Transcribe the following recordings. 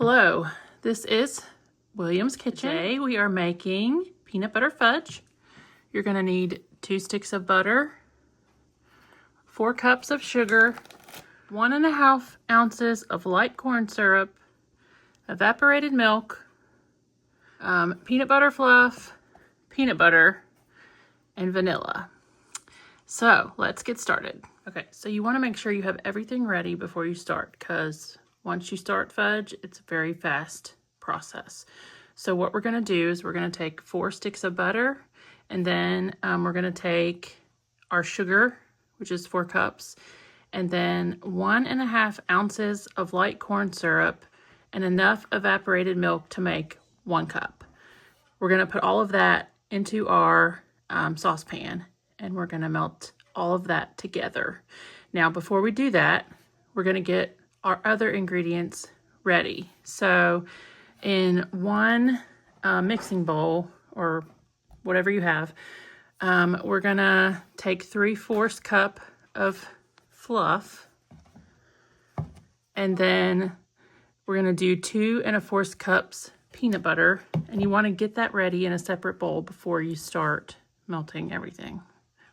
Hello, this is William's Kitchen. Today we are making peanut butter fudge. You're going to need 2 sticks of butter, 4 cups of sugar, 1.5 ounces of light corn syrup, evaporated milk, peanut butter fluff, peanut butter, and vanilla. So let's get started. Okay, so you want to make sure you have everything ready before you start, because once you start fudge, it's a very fast process. So what we're going to do is we're going to take 4 sticks of butter, and then we're going to take our sugar, which is 4 cups, and then 1.5 ounces of light corn syrup and enough evaporated milk to make 1 cup. We're going to put all of that into our saucepan, and we're going to melt all of that together. Now, before we do that, we're going to get our other ingredients ready. So in one mixing bowl, or whatever you have, we're gonna take 3/4 cup of fluff, and then we're gonna do 2 1/4 cups peanut butter, and you want to get that ready in a separate bowl before you start melting everything.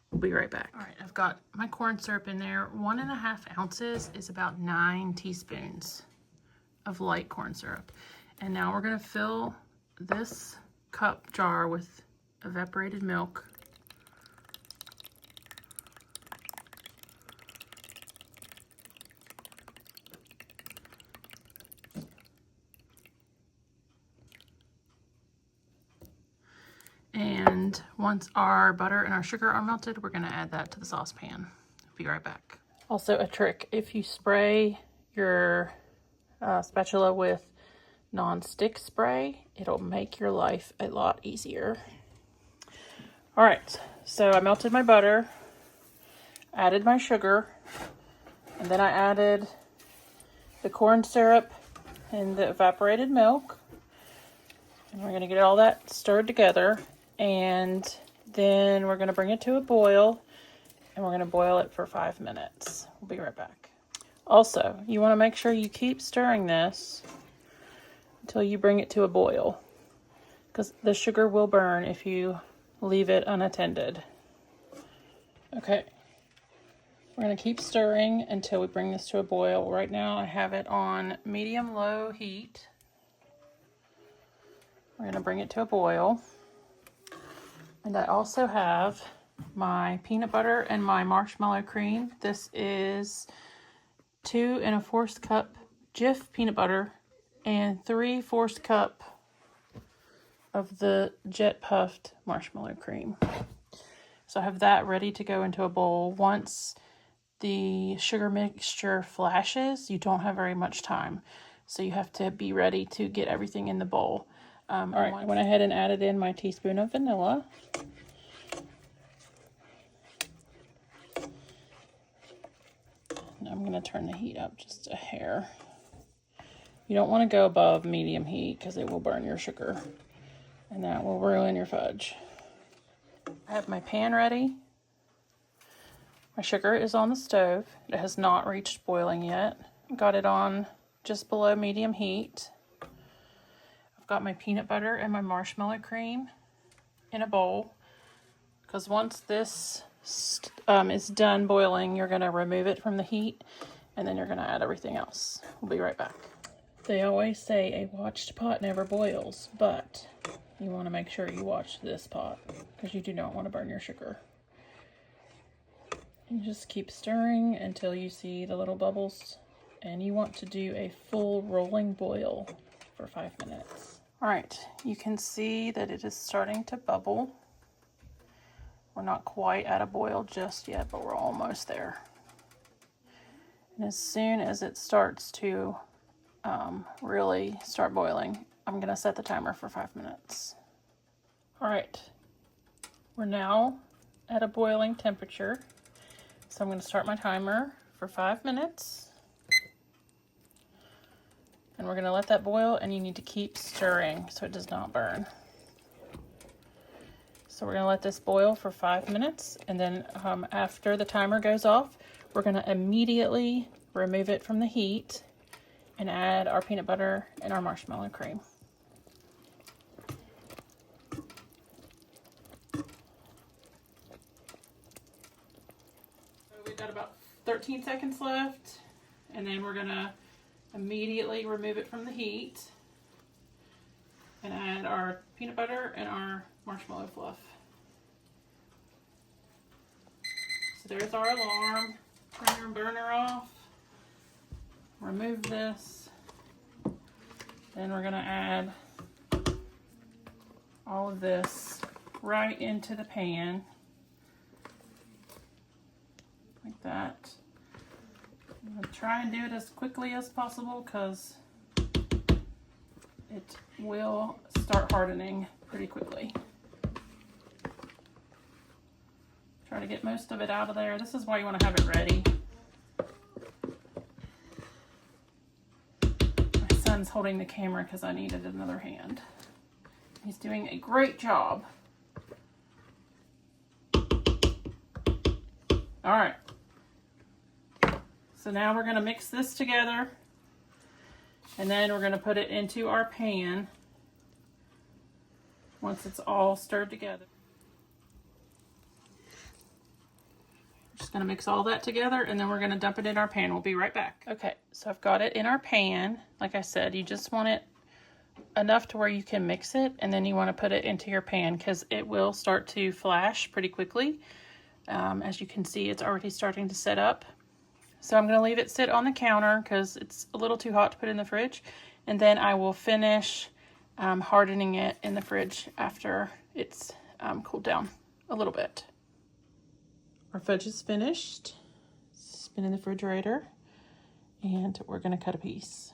We'll be right back. All right, I've got my corn syrup in there. 1.5 ounces is about 9 teaspoons of light corn syrup. And now we're gonna fill this cup jar with evaporated milk. And once our butter and our sugar are melted, we're gonna add that to the saucepan. Be right back. Also a trick, if you spray your spatula with non-stick spray, it'll make your life a lot easier. All right, so I melted my butter, added my sugar, and then I added the corn syrup and the evaporated milk. And we're gonna get all that stirred together, and then we're gonna bring it to a boil, and we're gonna boil it for 5 minutes. We'll be right back. Also, you wanna make sure you keep stirring this until you bring it to a boil, because the sugar will burn if you leave it unattended. Okay, we're gonna keep stirring until we bring this to a boil. Right now I have it on medium-low heat. We're gonna bring it to a boil. And I also have my peanut butter and my marshmallow cream. This is 2 1/4 cup Jif peanut butter and 3/4 cup of the jet puffed marshmallow cream. So I have that ready to go into a bowl. Once the sugar mixture flashes, you don't have very much time. So you have to be ready to get everything in the bowl. All right, I went ahead and added in my teaspoon of vanilla. And I'm gonna turn the heat up just a hair. You don't want to go above medium heat because it will burn your sugar, and that will ruin your fudge. I have my pan ready. My sugar is on the stove. It has not reached boiling yet. Got it on just below medium heat. I've got my peanut butter and my marshmallow cream in a bowl, because once this is done boiling, you're going to remove it from the heat, and then you're going to add everything else. We'll be right back. They always say a watched pot never boils, but you want to make sure you watch this pot, because you do not want to burn your sugar. And just keep stirring until you see the little bubbles, and you want to do a full rolling boil for 5 minutes. All right, you can see that it is starting to bubble. We're not quite at a boil just yet, but we're almost there. And as soon as it starts to really start boiling, I'm gonna set the timer for 5 minutes. All right, we're now at a boiling temperature. So I'm gonna start my timer for 5 minutes. And we're gonna let that boil, and you need to keep stirring so it does not burn. So we're gonna let this boil for 5 minutes, and then after the timer goes off, we're gonna immediately remove it from the heat and add our peanut butter and our marshmallow cream. So we've got about 13 seconds left, and then we're gonna immediately remove it from the heat and add our peanut butter and our marshmallow fluff. So there's our alarm. Turn your burner off. Remove this. Then we're gonna add all of this right into the pan. Like that. I'm gonna try and do it as quickly as possible because it will start hardening pretty quickly. Try to get most of it out of there. This is why you want to have it ready. My son's holding the camera because I needed another hand. He's doing a great job. All right. So now we're going to mix this together, and then we're going to put it into our pan once it's all stirred together. Just going to mix all that together, and then we're going to dump it in our pan. We'll be right back. Okay, so I've got it in our pan. Like I said, you just want it enough to where you can mix it, and then you want to put it into your pan because it will start to flash pretty quickly. As you can see, it's already starting to set up. So I'm going to leave it sit on the counter because it's a little too hot to put in the fridge, and then I will finish hardening it in the fridge after it's cooled down a little bit. Our fudge is finished. It's been in the refrigerator, and we're going to cut a piece.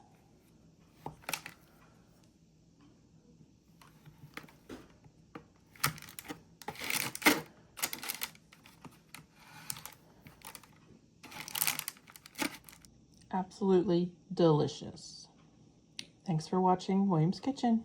Absolutely delicious. Thanks for watching William's Kitchen.